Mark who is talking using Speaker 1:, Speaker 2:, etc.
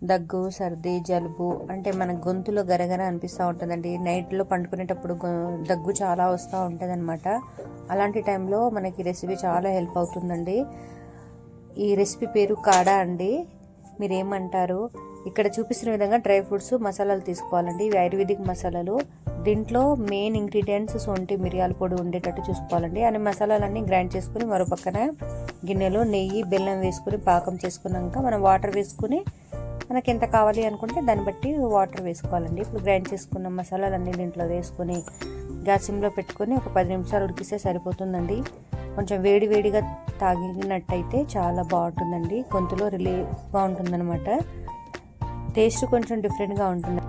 Speaker 1: దగ్గు, సర్ది, జలుబు అంటే మన గొంతులో గరగర అనిపిస్తూ ఉంటుందండి. నైట్లో పండుకునేటప్పుడు దగ్గు చాలా వస్తూ ఉంటుంది అనమాట. అలాంటి టైంలో మనకి రెసిపీ చాలా హెల్ప్ అవుతుందండి. ఈ రెసిపీ పేరు కాడా అండి. మీరేమంటారు? ఇక్కడ చూపిస్తున్న విధంగా డ్రై ఫ్రూట్స్, మసాలాలు తీసుకోవాలండి. ఇవి ఆయుర్వేదిక్ మసాలాలు. దీంట్లో మెయిన్ ఇంగ్రీడియంట్స్ సొంటి, మిరియాల పొడి ఉండేటట్టు చూసుకోవాలండి. అన్ని మసాలాలన్నీ గ్రైండ్ చేసుకుని మరో పక్కన గిన్నెలో నెయ్యి, బెల్లం వేసుకుని పాకం చేసుకున్నాక మనం వాటర్ వేసుకుని మనకి ఎంత కావాలి అనుకుంటే దాన్ని బట్టి వాటర్ వేసుకోవాలండి. ఇప్పుడు గ్రైండ్ చేసుకున్న మసాలాలన్నీ దీంట్లో వేసుకొని గ్యాస్ సిమ్లో పెట్టుకొని ఒక 10 నిమిషాలు ఉడికిస్తే సరిపోతుందండి. కొంచెం వేడిగా తాగినట్టయితే చాలా బాగుంటుందండి. గొంతులో రిలీఫ్గా ఉంటుందన్నమాట. టేస్ట్ కొంచెం డిఫరెంట్గా ఉంటుంది.